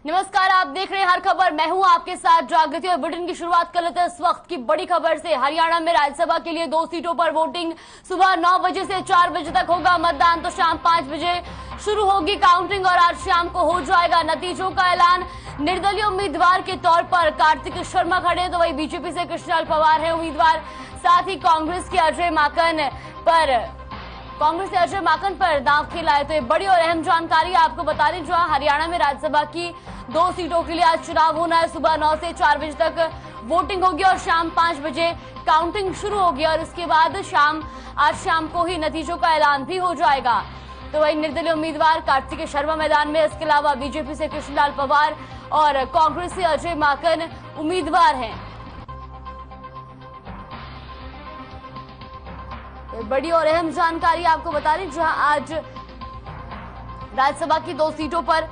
नमस्कार, आप देख रहे हैं हर खबर। मैं हूं आपके साथ जागृति और बुलेटिन की शुरुआत कर लेते हैं इस वक्त की बड़ी खबर से। हरियाणा में राज्यसभा के लिए 2 सीटों पर वोटिंग। सुबह 9 बजे से 4 बजे तक होगा मतदान, तो शाम 5 बजे शुरू होगी काउंटिंग और आज शाम को हो जाएगा नतीजों का ऐलान। निर्दलीय उम्मीदवार के तौर पर कार्तिक शर्मा खड़े, तो वही बीजेपी से कृष्णलाल पवार है उम्मीदवार। साथ ही कांग्रेस के अजय माकन पर दांव खेला है। तो ये बड़ी और अहम जानकारी आपको बता दें, जो हरियाणा में राज्यसभा की 2 सीटों के लिए आज चुनाव होना है। सुबह 9 से 4 बजे तक वोटिंग होगी और शाम 5 बजे काउंटिंग शुरू होगी और उसके बाद आज शाम को ही नतीजों का ऐलान भी हो जाएगा। तो वही निर्दलीय उम्मीदवार कार्तिक शर्मा मैदान में, इसके अलावा बीजेपी से कृष्णलाल पवार और कांग्रेस से अजय माकन उम्मीदवार हैं। बड़ी और अहम जानकारी आपको बता दें, जहां आज राज्यसभा की 2 सीटों पर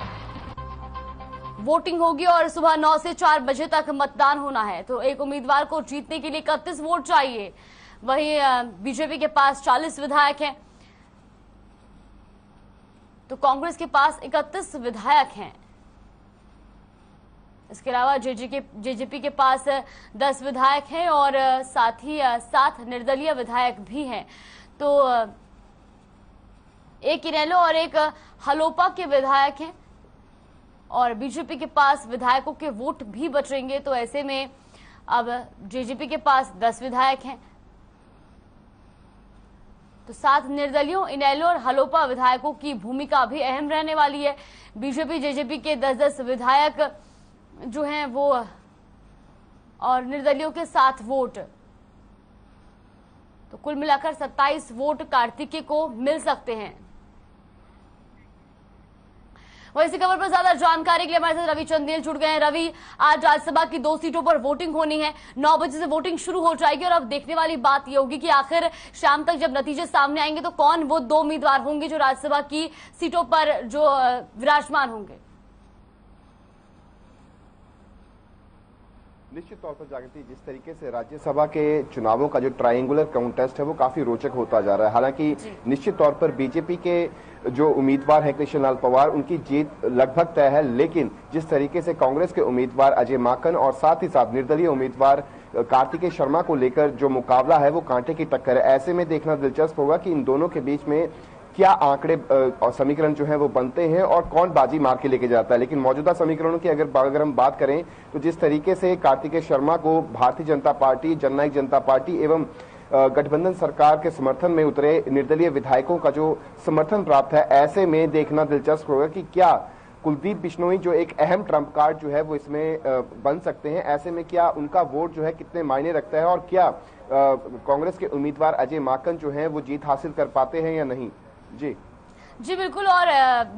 वोटिंग होगी और सुबह 9 से 4 बजे तक मतदान होना है। तो एक उम्मीदवार को जीतने के लिए 31 वोट चाहिए। वहीं बीजेपी के पास 40 विधायक हैं, तो कांग्रेस के पास 31 विधायक हैं। इसके अलावा जेजेपी के पास 10 विधायक हैं और साथ ही 7 निर्दलीय विधायक भी हैं। तो एक इनेलो और एक हलोपा के विधायक हैं और बीजेपी के पास विधायकों के वोट भी बचेंगे। तो ऐसे में अब जेजेपी के पास 10 विधायक हैं, तो 7 निर्दलियों, इनेलो और हलोपा विधायकों की भूमिका भी अहम रहने वाली है। बीजेपी जेजेपी के 10-10 विधायक जो हैं वो और निर्दलियों के 7 वोट, तो कुल मिलाकर 27 वोट कार्तिकेय को मिल सकते हैं। वहीं इसी खबर पर ज्यादा जानकारी के लिए हमारे साथ रवि चंदेल जुड़ गए हैं। रवि, आज राज्यसभा की 2 सीटों पर वोटिंग होनी है, 9 बजे से वोटिंग शुरू हो जाएगी और अब देखने वाली बात यह होगी कि आखिर शाम तक जब नतीजे सामने आएंगे तो कौन वो 2 उम्मीदवार होंगे जो राज्यसभा की सीटों पर जो विराजमान होंगे। निश्चित तौर पर जागृति, जिस तरीके से राज्यसभा के चुनावों का जो ट्रायंगुलर काउंटेस्ट है वो काफी रोचक होता जा रहा है। हालांकि निश्चित तौर पर बीजेपी के जो उम्मीदवार हैं कृष्णलाल पवार, उनकी जीत लगभग तय है, लेकिन जिस तरीके से कांग्रेस के उम्मीदवार अजय माकन और साथ ही साथ निर्दलीय उम्मीदवार कार्तिकेय शर्मा को लेकर जो मुकाबला है वो कांटे की टक्कर है। ऐसे में देखना दिलचस्प होगा कि इन दोनों के बीच में क्या आंकड़े और समीकरण जो है वो बनते हैं और कौन बाजी मार के लेके जाता है। लेकिन मौजूदा समीकरणों की अगर हम बात करें तो जिस तरीके से कार्तिकेय शर्मा को भारतीय जनता पार्टी, जननायक जनता पार्टी एवं गठबंधन सरकार के समर्थन में उतरे निर्दलीय विधायकों का जो समर्थन प्राप्त है, ऐसे में देखना दिलचस्प होगा कि क्या कुलदीप बिश्नोई जो एक अहम ट्रम्प कार्ड जो है वो इसमें बन सकते हैं। ऐसे में क्या उनका वोट जो है कितने मायने रखता है और क्या कांग्रेस के उम्मीदवार अजय माकन जो है वो जीत हासिल कर पाते हैं या नहीं। जी बिल्कुल, और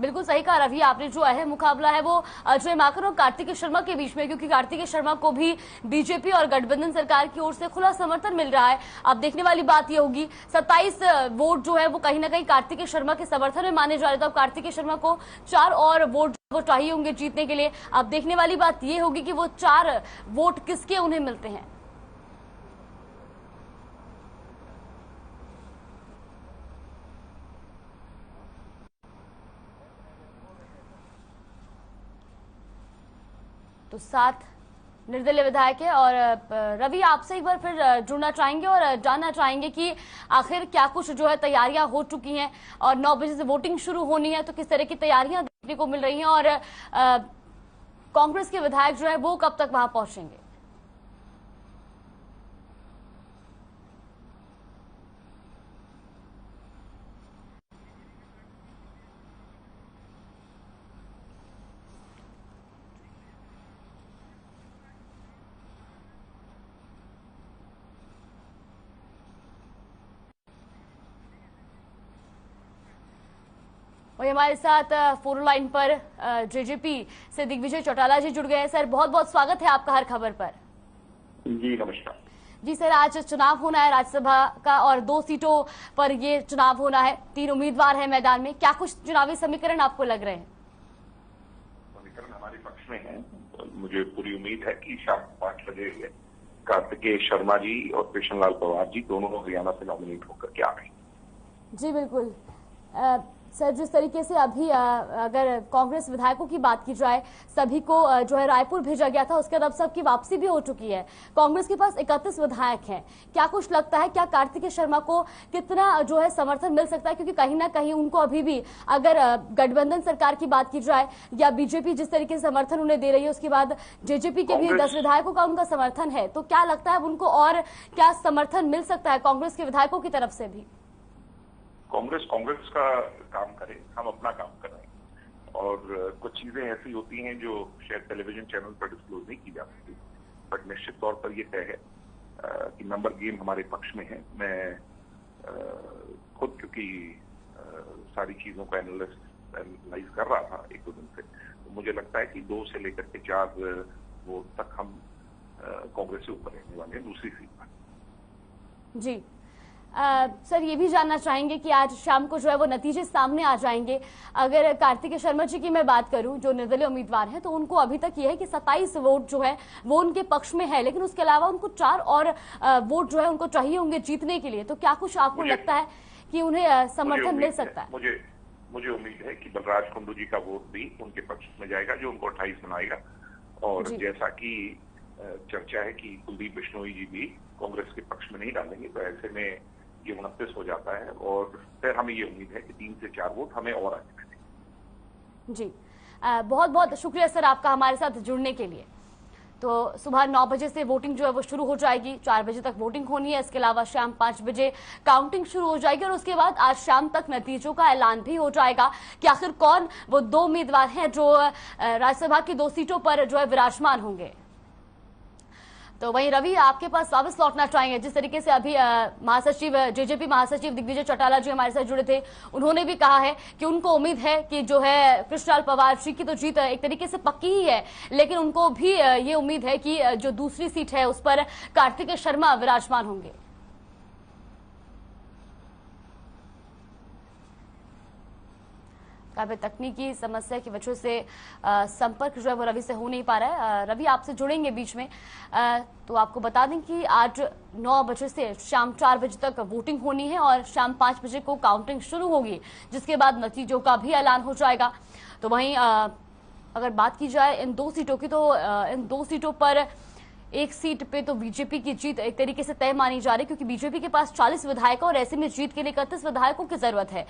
बिल्कुल सही कहा रवि आपने, जो अहम मुकाबला है वो अजय माकन और कार्तिकेय शर्मा के बीच में, क्योंकि कार्तिकेय शर्मा को भी बीजेपी और गठबंधन सरकार की ओर से खुला समर्थन मिल रहा है। अब देखने वाली बात ये होगी, 27 वोट जो है वो कहीं ना कहीं कार्तिकेय शर्मा के समर्थन में माने जा रहे थे। अब कार्तिकेय शर्मा को 4 और वोट वो चाहिए होंगे जीतने के लिए। अब देखने वाली बात ये होगी कि वो 4 वोट किसके उन्हें मिलते हैं। तो 7 निर्दलीय विधायक है और रवि आपसे एक बार फिर जुड़ना चाहेंगे और जानना चाहेंगे कि आखिर क्या कुछ जो है तैयारियां हो चुकी हैं और 9 बजे से वोटिंग शुरू होनी है, तो किस तरह की तैयारियां देखने को मिल रही हैं और कांग्रेस के विधायक जो है वो कब तक वहां पहुंचेंगे। वही हमारे साथ फोन लाइन पर जेजेपी से दिग्विजय चौटाला जी जुड़ गए हैं। सर, बहुत बहुत स्वागत है आपका हर खबर पर। जी नमस्कार। जी सर, आज चुनाव होना है राज्यसभा का और 2 सीटों पर ये चुनाव होना है, 3 उम्मीदवार हैं मैदान में। क्या कुछ चुनावी समीकरण आपको लग रहे हैं? समीकरण हमारे पक्ष में है। मुझे पूरी उम्मीद है कि शाम 5 बजे कार्तिकेय शर्मा जी और कृष्णलाल पवार जी दोनों हरियाणा से नॉमिनेट होकर के आ गए। जी बिल्कुल, सर, जिस तरीके से अभी अगर कांग्रेस विधायकों की बात की जाए, सभी को जो है रायपुर भेजा गया था, उसके बाद अब सबकी वापसी भी हो चुकी है। कांग्रेस के पास 31 विधायक हैं। क्या कुछ लगता है, क्या कार्तिकेय शर्मा को कितना जो है समर्थन मिल सकता है? क्योंकि कहीं ना कहीं उनको अभी भी, अगर गठबंधन सरकार की बात की जाए या बीजेपी जिस तरीके से समर्थन उन्हें दे रही है, उसके बाद जेजेपी के भी 10 विधायकों का उनका समर्थन है, तो क्या लगता है उनको और क्या समर्थन मिल सकता है कांग्रेस के विधायकों की तरफ से भी? कांग्रेस का काम करे, हम अपना काम कर रहे हैं। और कुछ चीजें ऐसी होती हैं जो शायद टेलीविजन चैनल पर डिस्क्लोज नहीं की जा सकती, बट निश्चित तौर पर यह तय है कि नंबर गेम हमारे पक्ष में है। मैं खुद क्योंकि सारी चीजों को एनालाइज कर रहा था एक दो दिन से, तो मुझे लगता है कि 2 से लेकर के 4 वोट तक हम कांग्रेस से ऊपर रहने वाले हैं दूसरी सीट पर। जी सर, ये भी जानना चाहेंगे कि आज शाम को जो है वो नतीजे सामने आ जाएंगे। अगर कार्तिकेय शर्मा जी की मैं बात करूं, जो निर्दलीय उम्मीदवार हैं, तो उनको अभी तक ये है कि 27 वोट जो है वो उनके पक्ष में है, लेकिन उसके अलावा उनको 4 और वोट जो है उनको चाहिए होंगे जीतने के लिए। तो क्या कुछ आपको लगता है कि उन्हें समर्थन मिल सकता है? मुझे उम्मीद है कि बलराज कुंडू जी का वोट भी उनके पक्ष में जाएगा, जो उनको 28 बनाएगा। और जैसा कि चर्चा है कि कुलदीप बिश्नोई जी भी कांग्रेस के पक्ष में नहीं डालेंगे, तो ऐसे में ये 29 हो जाता है। और फिर हमें ये उम्मीद है कि 3 से 4 वोट हमें और आगे मिलेंगे। जी बहुत बहुत शुक्रिया सर आपका हमारे साथ जुड़ने के लिए। तो सुबह 9 बजे से वोटिंग जो है वो शुरू हो जाएगी, 4 बजे तक वोटिंग होनी है। इसके अलावा शाम 5 बजे काउंटिंग शुरू हो जाएगी और उसके बाद आज शाम तक नतीजों का ऐलान भी हो जाएगा कि आखिर कौन वो 2 उम्मीदवार हैं जो राज्यसभा की 2 सीटों पर जो है विराजमान होंगे। तो वहीं रवि, आपके पास वापस लौटना चाहेंगे। जिस तरीके से अभी महासचिव, जेजेपी महासचिव दिग्विजय चौटाला जी हमारे साथ जुड़े थे, उन्होंने भी कहा है कि उनको उम्मीद है कि जो है कृष्णलाल पवार जी की तो जीत एक तरीके से पक्की ही है, लेकिन उनको भी ये उम्मीद है कि जो दूसरी सीट है उस पर कार्तिकेय शर्मा विराजमान होंगे। तकनीकी समस्या की वजह से संपर्क जो है वो रवि से हो नहीं पा रहा है। रवि, आपसे जुड़ेंगे बीच में। तो आपको बता दें कि आज 9 बजे से शाम 4 बजे तक वोटिंग होनी है और शाम 5 बजे को काउंटिंग शुरू होगी, जिसके बाद नतीजों का भी ऐलान हो जाएगा। तो वहीं अगर बात की जाए इन 2 सीटों की, तो इन 2 सीटों पर एक सीट पे तो बीजेपी की जीत एक तरीके से तय मानी जा रही है, क्योंकि बीजेपी के पास 40 विधायक और ऐसे में जीत के लिए 31 विधायकों की जरूरत है।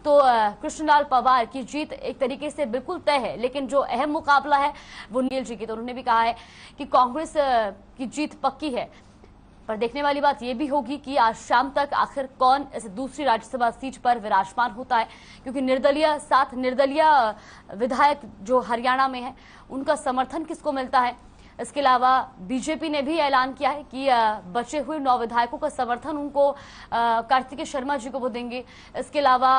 तो कृष्णलाल पवार की जीत एक तरीके से बिल्कुल तय है, लेकिन जो अहम मुकाबला है वो नील जी की। तो उन्होंने भी कहा है कि कांग्रेस की जीत पक्की है, पर देखने वाली बात यह भी होगी कि आज शाम तक आखिर कौन इस दूसरी राज्यसभा सीट पर विराजमान होता है, क्योंकि निर्दलीय विधायक जो हरियाणा में है उनका समर्थन किसको मिलता है। इसके अलावा बीजेपी ने भी ऐलान किया है कि बचे हुए 9 विधायकों का समर्थन उनको कार्तिकेय शर्मा जी को वो देंगे। इसके अलावा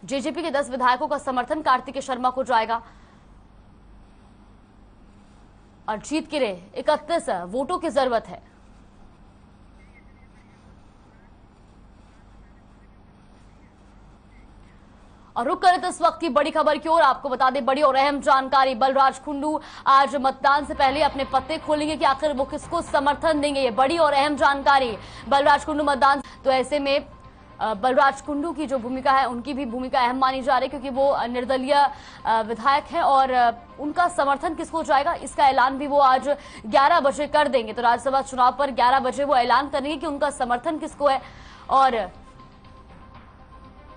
जेजेपी के 10 विधायकों का समर्थन कार्तिकेय शर्मा को जाएगा और जीत के लिए 31 वोटों की जरूरत है। और रुक कर इस वक्त की बड़ी खबर की ओर, आपको बता दें बड़ी और अहम जानकारी। बलराज कुंडू आज मतदान से पहले अपने पत्ते खोलेंगे कि आखिर वो किसको समर्थन देंगे। ये बड़ी और अहम जानकारी। बलराज कुंडू मतदान, तो ऐसे में बलराज कुंडू की जो भूमिका है उनकी भी भूमिका अहम मानी जा रही है, क्योंकि वो निर्दलीय विधायक हैं और उनका समर्थन किसको जाएगा इसका ऐलान भी वो आज 11 बजे कर देंगे। तो राज्यसभा चुनाव पर 11 बजे वो ऐलान करेंगे कि उनका समर्थन किसको है। और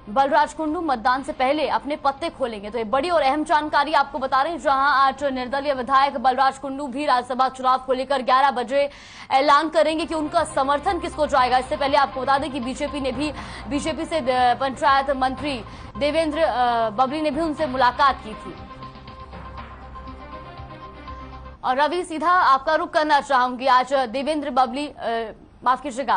बलराज कुंडू मतदान से पहले अपने पत्ते खोलेंगे। तो ये बड़ी और अहम जानकारी आपको बता रहे हैं, जहां आज निर्दलीय विधायक बलराज कुंडू भी राज्यसभा चुनाव को लेकर 11 बजे ऐलान करेंगे कि उनका समर्थन किसको जाएगा। इससे पहले आपको बता दें कि बीजेपी से पंचायत मंत्री देवेंद्र बबली ने भी उनसे मुलाकात की थी। और रवि, सीधा आपका रुख करना चाहूंगी। आज देवेंद्र बबली, माफ कीजिएगा,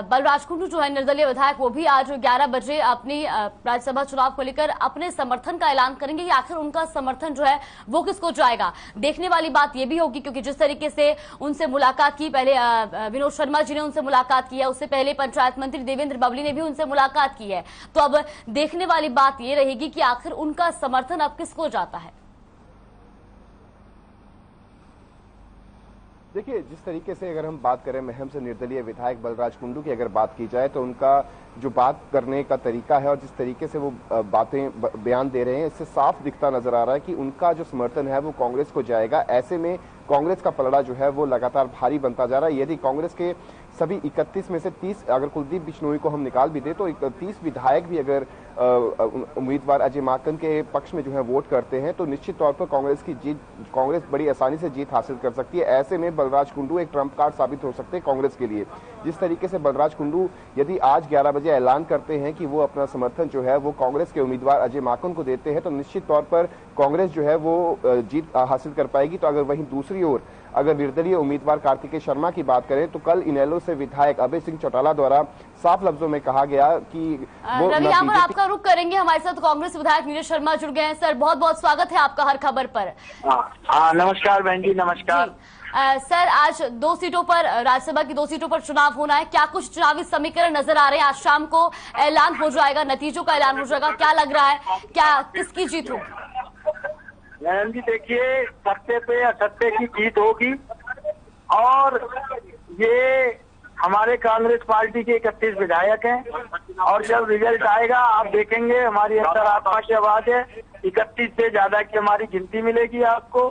बलराज कुंडू जो है निर्दलीय विधायक, वो भी आज 11 बजे अपनी राज्यसभा चुनाव को लेकर अपने समर्थन का ऐलान करेंगे कि आखिर उनका समर्थन जो है वो किसको जाएगा। देखने वाली बात ये भी होगी, क्योंकि जिस तरीके से उनसे मुलाकात की, पहले विनोद शर्मा जी ने उनसे मुलाकात की है, उससे पहले पंचायत मंत्री देवेंद्र बबली ने भी उनसे मुलाकात की है। तो अब देखने वाली बात ये रहेगी कि आखिर उनका समर्थन अब किसको जाता है। देखिए, जिस तरीके से अगर हम बात करें महम से निर्दलीय विधायक बलराज कुंडू की अगर बात की जाए, तो उनका जो बात करने का तरीका है और जिस तरीके से वो बातें बयान दे रहे हैं, इससे साफ दिखता नजर आ रहा है कि उनका जो समर्थन है वो कांग्रेस को जाएगा। ऐसे में कांग्रेस का पलड़ा जो है वो लगातार भारी बनता जा रहा है। यदि कांग्रेस के सभी 31 में से 30, अगर कुलदीप बिश्नोई को हम निकाल भी दे तो 30 विधायक भी अगर उम्मीदवार अजय माकन के पक्ष में जो है वोट करते हैं तो निश्चित तौर पर कांग्रेस बड़ी आसानी से जीत हासिल कर सकती है। ऐसे में बलराज कुंडू एक ट्रम्प कार्ड साबित हो सकते हैं कांग्रेस के लिए। जिस तरीके से बलराज कुंडू यदि आज 11 बजे ऐलान करते हैं कि वो अपना समर्थन जो है वो कांग्रेस के उम्मीदवार अजय माकन को देते हैं तो निश्चित तौर पर कांग्रेस जो है वो जीत हासिल कर पाएगी। तो अगर वहीं दूसरी ओर अगर निर्दलीय उम्मीदवार कार्तिकेय शर्मा की बात करें तो कल इनेलो से विधायक अभय सिंह चौटाला द्वारा साफ लफ्जों में कहा गया कि वो रवि, यहाँ पर आपका रुख करेंगे। हमारे साथ कांग्रेस विधायक नीरज शर्मा जुड़ गए हैं। सर, बहुत बहुत स्वागत है आपका हर खबर पर। नमस्कार बहन जी, नमस्कार। सर, आज 2 सीटों पर, राज्यसभा की 2 सीटों पर चुनाव होना है। क्या कुछ चुनावी समीकरण नजर आ रहे हैं? आज शाम को ऐलान हो जाएगा, नतीजों का ऐलान हो जाएगा। क्या लग रहा है, क्या किसकी जीत होगी? बहन जी देखिए, सत्य पे असत्य की जीत होगी और ये हमारे कांग्रेस पार्टी के 31 विधायक हैं और जब रिजल्ट आएगा आप देखेंगे, हमारी अंतरात्मा की आवाज है, 31 से ज्यादा की हमारी गिनती मिलेगी आपको।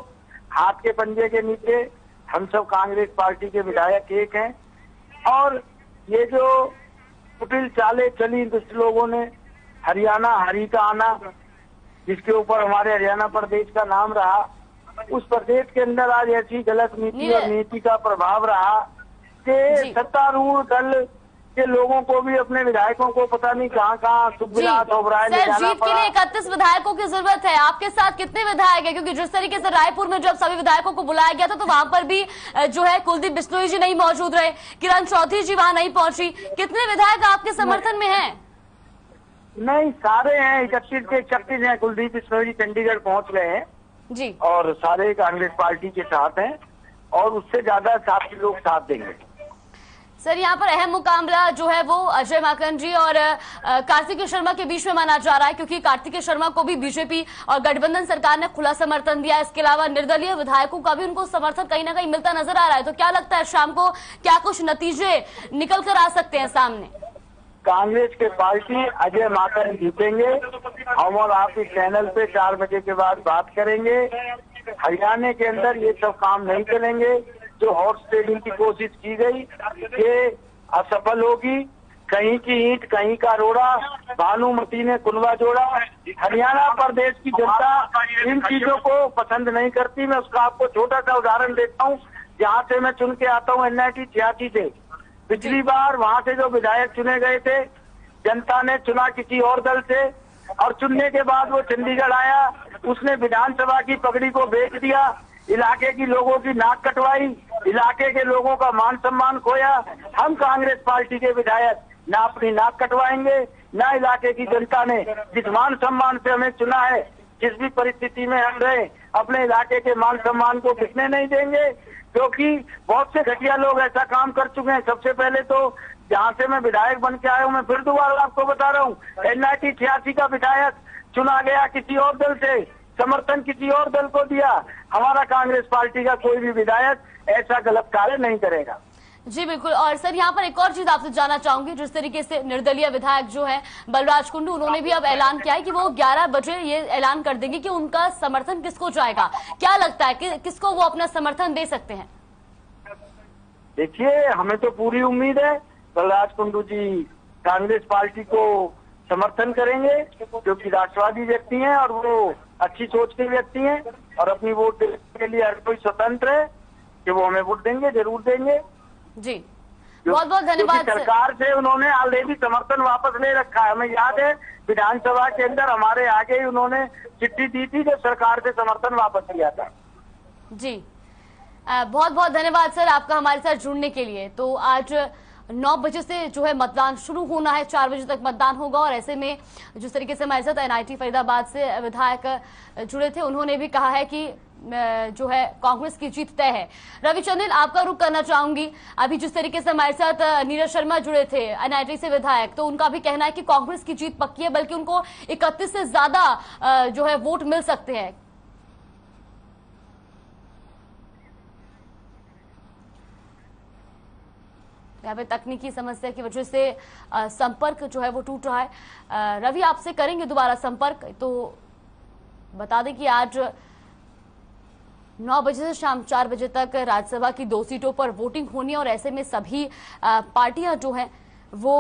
हाथ के पंजे के नीचे हम सब कांग्रेस पार्टी के विधायक एक हैं और ये जो कुटिल चालें चली दुष्ट लोगों ने, हरियाणा हरी का आना, जिसके ऊपर हमारे हरियाणा प्रदेश का नाम रहा, उस प्रदेश के अंदर आज ऐसी गलत नीति और नीति का प्रभाव रहा कि सत्तारूढ़ दल के लोगों को भी अपने विधायकों को पता नहीं कहाँ सुखविलास ओबराय ले जाना पड़ा। जीत के लिए 31 विधायकों की जरूरत है। आपके साथ कितने विधायक है? क्योंकि जिस तरीके से रायपुर में जब सभी विधायकों को बुलाया गया था तो वहां पर भी जो है कुलदीप बिश्नोई जी नहीं मौजूद रहे, किरण चौधरी जी वहां नहीं पहुंची। कितने विधायक आपके समर्थन में है? नहीं, सारे हैं, 31 के 31 हैं। कुलदीप बिश्नोई जी चंडीगढ़ पहुंच गए हैं जी और सारे कांग्रेस पार्टी के साथ हैं और उससे ज्यादा साथी लोग साथ देंगे। सर, यहाँ पर अहम मुकाबला जो है वो अजय माकन जी और कार्तिकेय शर्मा के बीच में माना जा रहा है, क्योंकि कार्तिकेय शर्मा को भी बीजेपी और गठबंधन सरकार ने खुला समर्थन दिया। इसके अलावा निर्दलीय विधायकों का भी उनको समर्थन कहीं ना कहीं मिलता नजर आ रहा है। तो क्या लगता है शाम को क्या कुछ नतीजे निकल कर आ सकते हैं सामने? कांग्रेस के पार्टी अजय माकन जीतेंगे। हम और आप इस चैनल पे 4 बजे के बाद बात करेंगे। हरियाणा के अंदर ये सब काम नहीं चलेंगे। जो हॉर्स ट्रेडिंग की कोशिश की गई ये असफल होगी। कहीं की ईंट कहीं का रोड़ा, भानुमती ने कुनवा जोड़ा। हरियाणा प्रदेश की जनता इन चीजों को पसंद नहीं करती। मैं उसका आपको छोटा सा उदाहरण देता हूँ। जहाँ से मैं चुन के आता हूँ, NIT 86 से, पिछली बार वहाँ से जो विधायक चुने गए थे, जनता ने चुना किसी और दल से और चुनने के बाद वो चंडीगढ़ आया, उसने विधानसभा की पगड़ी को बेच दिया, इलाके की लोगों की नाक कटवाई, इलाके के लोगों का मान सम्मान खोया। हम कांग्रेस पार्टी के विधायक ना अपनी नाक कटवाएंगे, ना इलाके की जनता ने जिस मान सम्मान से हमें चुना है, जिस भी परिस्थिति में हम रहे, अपने इलाके के मान सम्मान को किसने नहीं देंगे, क्योंकि बहुत से घटिया लोग ऐसा काम कर चुके हैं। सबसे पहले तो जहाँ से मैं विधायक बन के आया हूँ, मैं फिर दोबारा आपको बता रहा हूँ, NIT 86 का विधायक चुना गया किसी और दल से, समर्थन किसी और दल को दिया। हमारा कांग्रेस पार्टी का कोई भी विधायक ऐसा गलत कार्य नहीं करेगा। जी बिल्कुल। और सर, यहाँ पर एक और चीज आपसे जानना चाहूंगी। जिस तरीके से निर्दलीय विधायक जो है बलराज कुंडू, उन्होंने भी अब ऐलान किया है कि वो 11 बजे ये ऐलान कर देंगे कि उनका समर्थन किसको जाएगा। क्या लगता है कि किसको वो अपना समर्थन दे सकते हैं? देखिए, हमें तो पूरी उम्मीद है बलराज कुंडू जी कांग्रेस पार्टी को समर्थन करेंगे, क्योंकि राष्ट्रवादी व्यक्ति हैं और वो अच्छी सोच के व्यक्ति हैं और अपनी वोट देने के लिए हर कोई स्वतंत्र है कि वो हमें वोट देंगे, जरूर देंगे। जी, बहुत बहुत धन्यवाद। सरकार से उन्होंने ऑलरेडी समर्थन वापस ले रखा है। हमें याद है विधानसभा के अंदर हमारे आगे ही उन्होंने चिट्ठी दी थी जो सरकार से समर्थन वापस लिया था। जी, बहुत बहुत धन्यवाद सर आपका हमारे साथ जुड़ने के लिए। तो आज 9 बजे से जो है मतदान शुरू होना है, 4 बजे तक मतदान होगा। और ऐसे में जिस तरीके से हमारे साथ NIT फरीदाबाद से विधायक जुड़े थे, उन्होंने भी कहा है कि जो है कांग्रेस की जीत तय है। रविचंद्रन, आपका रुख करना चाहूंगी। अभी जिस तरीके से हमारे साथ नीरज शर्मा जुड़े थे NIT से विधायक, तो उनका भी कहना है कि कांग्रेस की जीत पक्की है, बल्कि उनको 31 से ज्यादा जो है वोट मिल सकते हैं। यहाँ पे तकनीकी समस्या की वजह से संपर्क जो है वो टूट रहा है। रवि, आपसे करेंगे दोबारा संपर्क। तो बता दें कि आज 9 बजे से शाम 4 बजे तक राज्यसभा की 2 सीटों पर वोटिंग होनी है और ऐसे में सभी पार्टियां जो हैं वो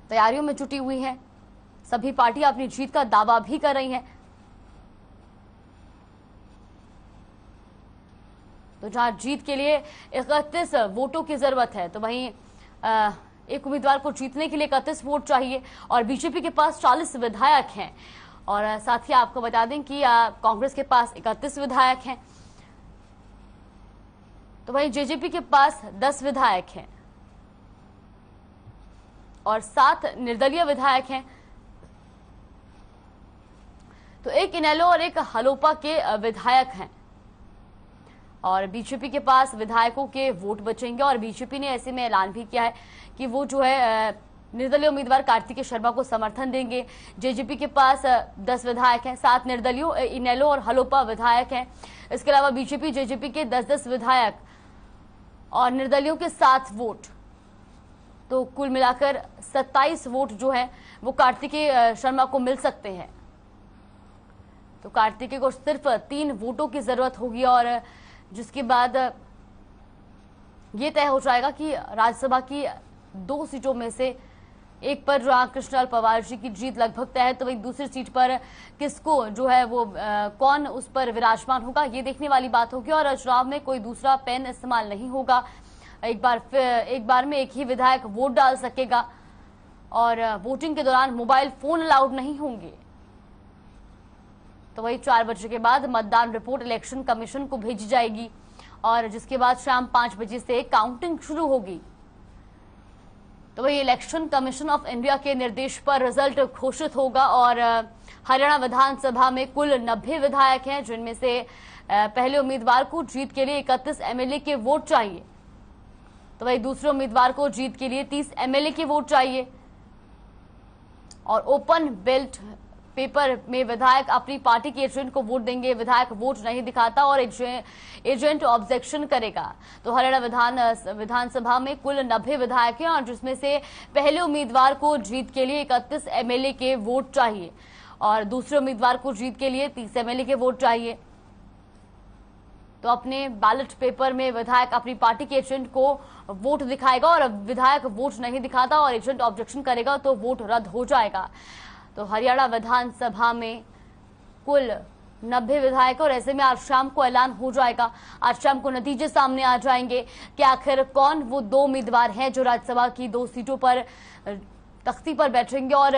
तैयारियों में जुटी हुई हैं। सभी पार्टियां अपनी जीत का दावा भी कर रही हैं। तो जहां जीत के लिए 31 वोटों की जरूरत है, तो वहीं एक उम्मीदवार को जीतने के लिए 31 वोट चाहिए और बीजेपी के पास 40 विधायक हैं। और साथ ही आपको बता दें कि कांग्रेस के पास 31 विधायक हैं, तो वहीं जेजेपी के पास 10 विधायक हैं और 7 निर्दलीय विधायक हैं। तो एक इनेलो और एक हलोपा के विधायक हैं और बीजेपी के पास विधायकों के वोट बचेंगे। और बीजेपी ने ऐसे में ऐलान भी किया है कि वो जो है निर्दलीय उम्मीदवार कार्तिकेय शर्मा को समर्थन देंगे। जेजेपी के पास 10 विधायक हैं, 7 निर्दलीय इनेलो और हलोपा विधायक हैं। इसके अलावा बीजेपी जेजेपी के 10-10 विधायक और निर्दलियों के 7 वोट, तो कुल मिलाकर 27 वोट जो है वो कार्तिकेय शर्मा को मिल सकते हैं। तो कार्तिकेय को सिर्फ 3 वोटों की जरूरत होगी और जिसके बाद ये तय हो जाएगा कि राज्यसभा की 2 सीटों में से एक पर जो कृष्णलाल पवार जी की जीत लगभग तय है, तो वही दूसरी सीट पर किसको जो है वो कौन उस पर विराजमान होगा, ये देखने वाली बात होगी। और चुनाव में कोई दूसरा पेन इस्तेमाल नहीं होगा। एक बार में एक ही विधायक वोट डाल सकेगा और वोटिंग के दौरान मोबाइल फोन अलाउड नहीं होंगे। तो वही 4 बजे के बाद मतदान रिपोर्ट इलेक्शन कमीशन को भेजी जाएगी और जिसके बाद शाम 5 बजे से काउंटिंग शुरू होगी। तो वही इलेक्शन कमीशन ऑफ इंडिया के निर्देश पर रिजल्ट घोषित होगा और हरियाणा विधानसभा में कुल 90 विधायक हैं, जिनमें से पहले उम्मीदवार को जीत के लिए 31 एमएलए के वोट चाहिए, तो वही दूसरे उम्मीदवार को जीत के लिए 30 एमएलए के वोट चाहिए। और ओपन बेल्ट पेपर में विधायक अपनी पार्टी के एजेंट को वोट देंगे। विधायक वोट नहीं दिखाता और एजेंट ऑब्जेक्शन करेगा। तो हरियाणा विधानसभा में कुल 90 विधायक हैं और जिसमें से पहले उम्मीदवार को जीत के लिए 31 एमएलए के वोट चाहिए और दूसरे उम्मीदवार को जीत के लिए 30 एमएलए के वोट चाहिए। तो अपने बैलेट पेपर में विधायक अपनी पार्टी के एजेंट को वोट दिखाएगा और विधायक वोट नहीं दिखाता और एजेंट ऑब्जेक्शन करेगा तो वोट रद्द हो जाएगा। तो हरियाणा विधानसभा में कुल 90 विधायक और ऐसे में आज शाम को ऐलान हो जाएगा। आज शाम को नतीजे saamne आ जाएंगे कि आखिर कौन वो 2 उम्मीदवार हैं जो राज्यसभा की 2 सीटों पर तख्ती पर बैठेंगे और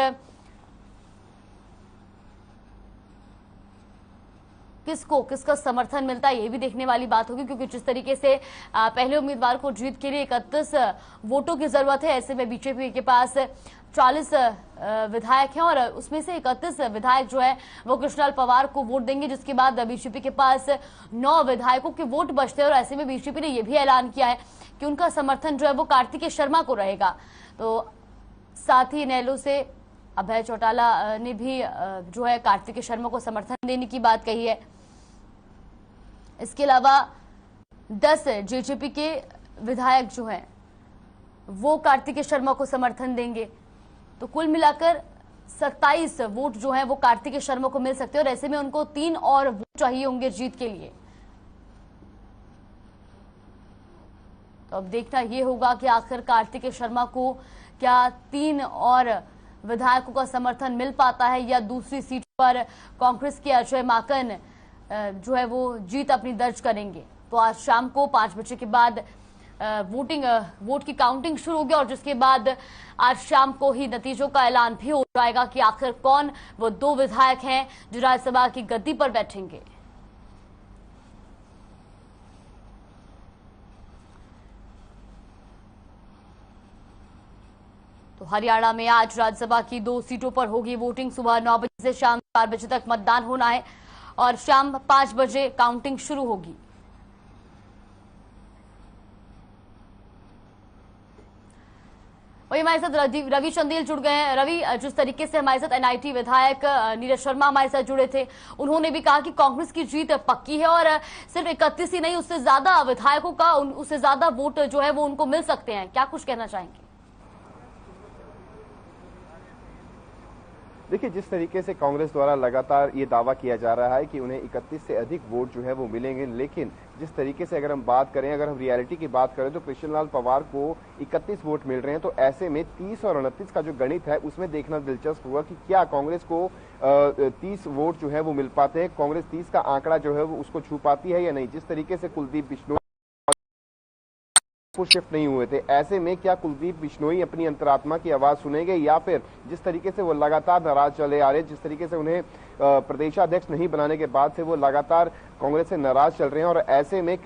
किसका समर्थन मिलता है, ये भी देखने वाली बात होगी। क्योंकि जिस तरीके से पहले उम्मीदवार को जीत के लिए 31 वोटों की जरूरत है, ऐसे में बीजेपी के पास 40 विधायक हैं और उसमें से 31 विधायक जो है वो कृष्णलाल पवार को वोट देंगे, जिसके बाद बीजेपी के पास 9 विधायकों के वोट बचते हैं। और ऐसे में बीजेपी ने यह भी ऐलान किया है कि उनका समर्थन जो है वो कार्तिकेय शर्मा को रहेगा। तो साथ ही इनेलो से अभय चौटाला ने भी जो है कार्तिकेय शर्मा को समर्थन देने की बात कही है। इसके अलावा 10 जेजेपी के विधायक जो हैं वो कार्तिकेय शर्मा को समर्थन देंगे। तो कुल मिलाकर 27 वोट जो हैं वो कार्तिकेय शर्मा को मिल सकते हैं और ऐसे में उनको 3 और वोट चाहिए होंगे जीत के लिए। तो अब देखना ये होगा कि आखिर कार्तिकेय शर्मा को क्या 3 और विधायकों का समर्थन मिल पाता है या दूसरी सीट पर कांग्रेस के अजय माकन जो है वो जीत अपनी दर्ज करेंगे। तो आज शाम को 5 बजे के बाद वोट की काउंटिंग शुरू होगी और जिसके बाद आज शाम को ही नतीजों का ऐलान भी हो जाएगा कि आखिर कौन वो 2 विधायक हैं जो राज्यसभा की गद्दी पर बैठेंगे। तो हरियाणा में आज राज्यसभा की 2 सीटों पर होगी वोटिंग। सुबह 9 बजे से शाम 4 बजे तक मतदान होना है और शाम 5 बजे काउंटिंग शुरू होगी। वही हमारे साथ रवि चंदेल जुड़ गए हैं। रवि, जिस तरीके से हमारे साथ एनआईटी विधायक नीरज शर्मा हमारे साथ जुड़े थे, उन्होंने भी कहा कि कांग्रेस की जीत पक्की है और सिर्फ 31 ही नहीं, उससे ज्यादा विधायकों का, उससे ज्यादा वोट जो है वो उनको मिल सकते हैं। क्या कुछ कहना चाहेंगे? देखिए, जिस तरीके से कांग्रेस द्वारा लगातार ये दावा किया जा रहा है कि उन्हें 31 से अधिक वोट जो है वो मिलेंगे, लेकिन जिस तरीके से अगर हम बात करें, अगर हम रियलिटी की बात करें तो कृष्णलाल पवार को 31 वोट मिल रहे हैं। तो ऐसे में 30 और 29 का जो गणित है उसमें देखना दिलचस्प हुआ कि क्या कांग्रेस को 30 वोट जो है वो मिल पाते हैं, कांग्रेस 30 का आंकड़ा जो है वो उसको छू पाती है या नहीं। जिस तरीके से कुलदीप बिश्नोई शिफ्ट नहीं हुए थे, ऐसे में क्या कुलदीप बिश्नोई अपनी अंतरात्मा की आवाज सुनेंगे, या फिर जिस तरीके से वो लगातार नाराज चले आ रहे, जिस तरीके से उन्हें प्रदेशाध्यक्ष नहीं बनाने के बाद से वो लगातार कांग्रेस से नाराज चल रहे हैं। और ऐसे में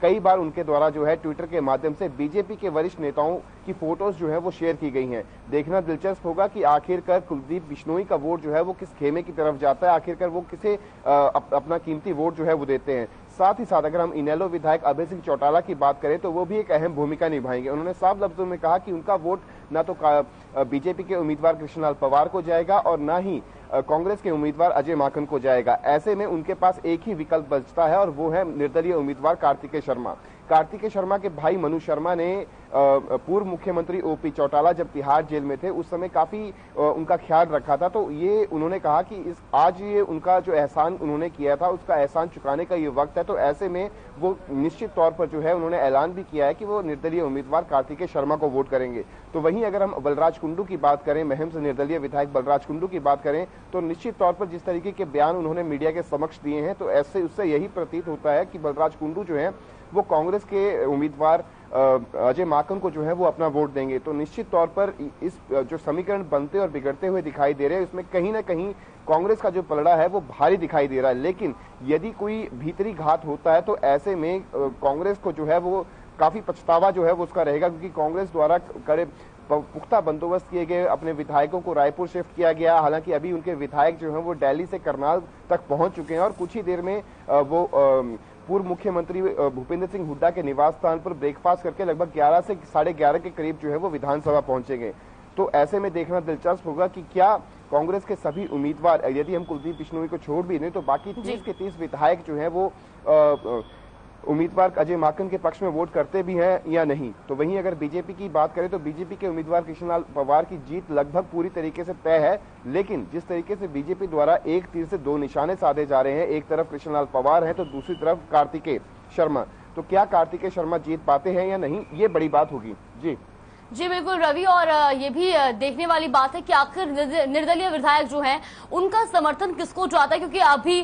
कई बार उनके द्वारा जो है ट्विटर के माध्यम से बीजेपी के वरिष्ठ नेताओं की फोटोज जो है वो शेयर की गई हैं। देखना दिलचस्प होगा कि आखिरकार कुलदीप बिश्नोई का वोट जो है वो किस खेमे की तरफ जाता है, आखिरकार वो किसे अपना कीमती वोट जो है वो देते हैं। साथ ही साथ अगर हम इनेलो विधायक अभय सिंह चौटाला की बात करें तो वो भी एक अहम भूमिका निभाएंगे। उन्होंने साफ लफ्जों में कहा कि उनका वोट न तो बीजेपी के उम्मीदवार कृष्णलाल पवार को जाएगा और न ही कांग्रेस के उम्मीदवार अजय माकन को जाएगा। ऐसे में उनके पास एक ही विकल्प बचता है और वो है निर्दलीय उम्मीदवार कार्तिकेय शर्मा। कार्तिकेय शर्मा के भाई मनु शर्मा ने पूर्व मुख्यमंत्री ओपी चौटाला जब तिहाड़ जेल में थे उस समय काफी उनका ख्याल रखा था। तो ये उन्होंने कहा कि आज ये उनका जो एहसान उन्होंने किया था उसका एहसान चुकाने का ये वक्त है। तो ऐसे में वो निश्चित तौर पर जो है उन्होंने ऐलान भी किया है कि वो निर्दलीय उम्मीदवार कार्तिकेय शर्मा को वोट करेंगे। तो वहीं अगर हम बलराज कुंडू की बात करें, महम से निर्दलीय विधायक बलराज कुंडू की बात करें, तो निश्चित तौर पर जिस तरीके के बयान उन्होंने मीडिया के समक्ष दिए हैं तो ऐसे उससे यही प्रतीत होता है कि बलराज कुंडू जो है वो कांग्रेस के उम्मीदवार अजय माकन को जो है वो अपना वोट देंगे। तो निश्चित तौर पर इस जो समीकरण बनते और बिगड़ते हुए दिखाई दे रहे हैं इसमें कहीं ना कहीं कांग्रेस का जो पलड़ा है वो भारी दिखाई दे रहा है। लेकिन यदि कोई भीतरी घात होता है तो ऐसे में कांग्रेस को जो है वो काफी पछतावा जो है वो उसका रहेगा, क्योंकि कांग्रेस द्वारा करे पुख्ता बंदोबस्त किए गए अपने विधायकों को रायपुर शिफ्ट किया गया। हालांकि अभी उनके विधायक जो हैं वो दिल्ली से करनाल तक पहुंच चुके हैं और कुछ ही देर में वो पूर्व मुख्यमंत्री भूपेंद्र सिंह हुड्डा के निवास स्थान पर ब्रेकफास्ट करके लगभग 11 से 11:30 के करीब जो है वो विधानसभा पहुंचेंगे। तो ऐसे में देखना दिलचस्प होगा कि क्या कांग्रेस के सभी उम्मीदवार, यदि हम कुलदीप बिश्नोई को छोड़ भी दें तो बाकी 30 के 30 विधायक जो है वो उम्मीदवार अजय माकन के पक्ष में वोट करते भी हैं या नहीं। तो वहीं अगर बीजेपी की बात करें तो बीजेपी के उम्मीदवार कृष्णलाल पवार की जीत लगभग पूरी तरीके से तय है। लेकिन जिस तरीके से बीजेपी द्वारा एक तीर से दो निशाने साधे जा रहे हैं, एक तरफ कृष्णलाल पवार है तो दूसरी तरफ कार्तिकेय शर्मा, तो क्या कार्तिकेय शर्मा जीत पाते हैं या नहीं, ये बड़ी बात होगी। जी बिल्कुल रवि, और ये भी देखने वाली बात है कि आखिर निर्दलीय विधायक जो हैं उनका समर्थन किसको जाता है, क्योंकि अभी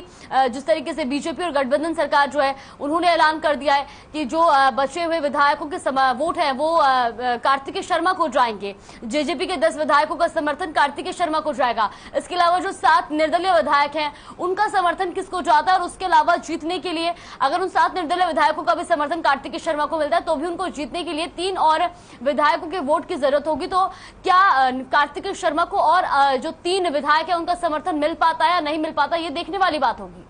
जिस तरीके से बीजेपी और गठबंधन सरकार जो है उन्होंने ऐलान कर दिया है कि जो बचे हुए विधायकों के वोट हैं वो कार्तिकेय शर्मा को जाएंगे। जेजेपी के 10 विधायकों का समर्थन कार्तिकेय शर्मा को जाएगा। इसके अलावा जो 7 निर्दलीय विधायक हैं उनका समर्थन किसको जाता है, और उसके अलावा जीतने के लिए अगर उन 7 निर्दलीय विधायकों का भी समर्थन कार्तिकेय शर्मा को मिलता है तो भी उनको जीतने के लिए 3 और विधायकों वोट की जरूरत होगी। तो क्या कार्तिकेय शर्मा को और जो 3 विधायक है उनका समर्थन मिल पाता है या नहीं मिल पाता, ये देखने वाली बात होगी।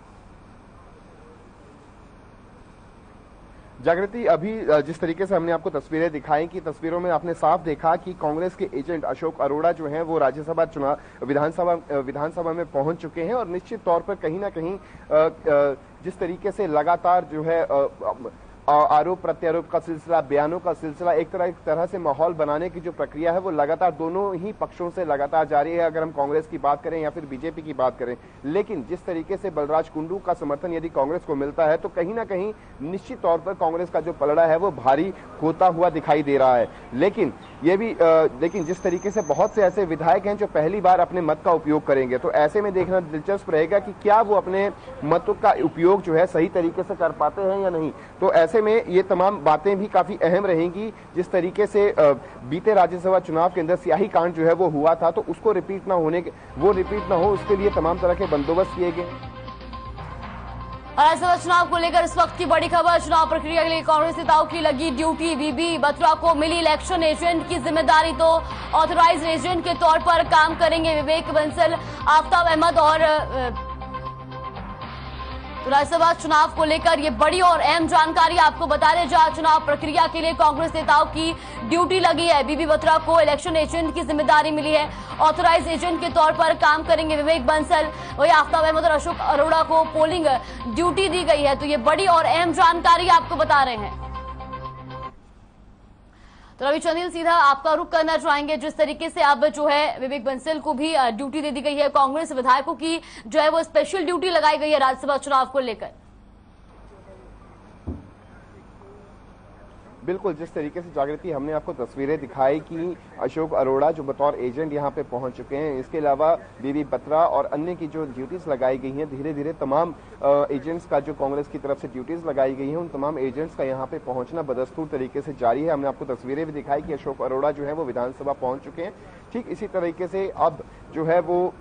जागृति, अभी जिस तरीके से हमने आपको तस्वीरें दिखाई कि तस्वीरों में आपने साफ देखा कि कांग्रेस के एजेंट अशोक अरोड़ा जो हैं वो राज्यसभा चुनाव विधानसभा में पहुंच चुके हैं और निश्चित तौर पर कहीं ना कहीं जिस तरीके से लगातार जो है आरोप प्रत्यारोप का सिलसिला, बयानों का सिलसिला, एक तरह से माहौल बनाने की जो प्रक्रिया है वो लगातार दोनों ही पक्षों से लगातार जारी है, अगर हम कांग्रेस की बात करें या फिर बीजेपी की बात करें। लेकिन जिस तरीके से बलराज कुंडू का समर्थन यदि कांग्रेस को मिलता है तो कहीं ना कहीं निश्चित तौर पर कांग्रेस का जो पलड़ा है वो भारी होता हुआ दिखाई दे रहा है। लेकिन जिस तरीके से बहुत से ऐसे विधायक हैं जो पहली बार अपने मत का उपयोग करेंगे, तो ऐसे में देखना दिलचस्प रहेगा कि क्या वो अपने मतों का उपयोग जो है सही तरीके से कर पाते हैं या नहीं। तो ऐसे में ये तमाम बातें भी काफी अहम रहेंगी। जिस तरीके से बीते राज्यसभा चुनाव के अंदर स्याही कांड जो है वो हुआ था तो उसको रिपीट ना हो उसके लिए तमाम तरह के बंदोबस्त किए गए। राज्यसभा चुनाव को लेकर इस वक्त की बड़ी खबर, चुनाव प्रक्रिया के लिए कांग्रेस नेताओं की लगी ड्यूटी। बीबी बत्रा को मिली इलेक्शन एजेंट की जिम्मेदारी, तो ऑथराइज्ड एजेंट के तौर पर काम करेंगे विवेक बंसल, आफ्ताब अहमद और तो राज्यसभा चुनाव को लेकर ये बड़ी और अहम जानकारी आपको बता रहे, जहां चुनाव प्रक्रिया के लिए कांग्रेस नेताओं की ड्यूटी लगी है। बीबी बत्रा को इलेक्शन एजेंट की जिम्मेदारी मिली है। ऑथराइज एजेंट के तौर पर काम करेंगे विवेक बंसल, वही आफ्ताब अहमद और अशोक अरोड़ा को पोलिंग ड्यूटी दी गई है। तो ये बड़ी और अहम जानकारी आपको बता रहे हैं। तो रवि चंदेल, सीधा आपका रुख करना चाहेंगे, जिस तरीके से अब जो है विवेक बंसल को भी ड्यूटी दे दी गई है, कांग्रेस विधायकों की जो है वो स्पेशल ड्यूटी लगाई गई है राज्यसभा चुनाव को लेकर। बिल्कुल, जिस तरीके से जागृति हमने आपको तस्वीरें दिखाई कि अशोक अरोड़ा जो बतौर एजेंट यहां पे पहुंच चुके हैं, इसके अलावा बीबी बत्रा और अन्य की जो ड्यूटीज लगाई गई हैं, धीरे धीरे तमाम एजेंट्स का जो कांग्रेस की तरफ से ड्यूटीज लगाई गई हैं, उन तमाम एजेंट्स का यहां पे पहुंचना बदस्तूर तरीके से जारी है। हमने आपको तस्वीरें भी दिखाई कि अशोक अरोड़ा जो है वो विधानसभा पहुंच चुके हैं। ठीक इसी तरीके से अब जो है वो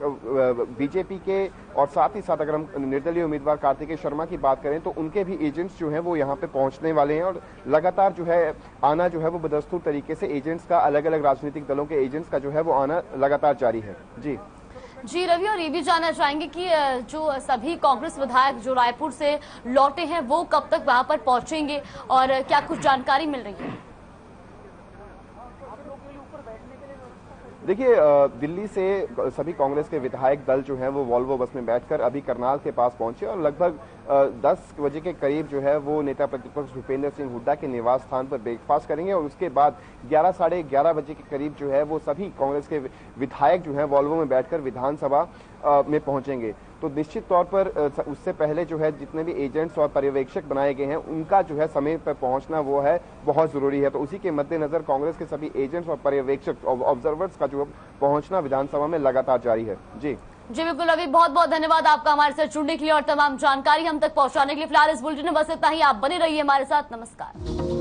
बीजेपी के और साथ ही साथ अगर हम निर्दलीय उम्मीदवार कार्तिकेय शर्मा की बात करें तो उनके भी एजेंट्स जो हैं वो यहाँ पे पहुंचने वाले हैं और लगातार जो है आना जो है वो बदस्तूर तरीके से एजेंट्स का, अलग अलग राजनीतिक दलों के एजेंट्स का जो है वो आना लगातार जारी है। जी रवि, और ये भी जानना चाहेंगे कि जो सभी कांग्रेस विधायक जो रायपुर से लौटे हैं वो कब तक वहां पर पहुंचेंगे और क्या कुछ जानकारी मिल रही है? देखिए, दिल्ली से सभी कांग्रेस के विधायक दल जो है वो वॉल्वो बस में बैठकर अभी करनाल के पास पहुंचे और लगभग 10 बजे के करीब जो है वो नेता प्रतिपक्ष भूपेंद्र सिंह हुड्डा के निवास स्थान पर ब्रेकफास्ट करेंगे और उसके बाद 11 साढ़े 11 बजे के करीब जो है वो सभी कांग्रेस के विधायक जो है वॉल्वो में बैठकर विधानसभा में पहुंचेंगे। तो निश्चित तौर पर उससे पहले जो है जितने भी एजेंट्स और पर्यवेक्षक बनाए गए हैं उनका जो है समय पर पहुंचना वो है बहुत जरूरी है। तो उसी के मद्देनजर कांग्रेस के सभी एजेंट्स और पर्यवेक्षक ऑब्जर्वर्स का जो पहुंचना विधानसभा में लगातार जारी है। जी बिल्कुल रवि, बहुत बहुत धन्यवाद आपका हमारे साथ जुड़ने के लिए और तमाम जानकारी हम तक पहुंचाने के लिए। फिलहाल इस बुलेटिन में बस इतना ही। आप बने रहिए हमारे साथ। नमस्कार।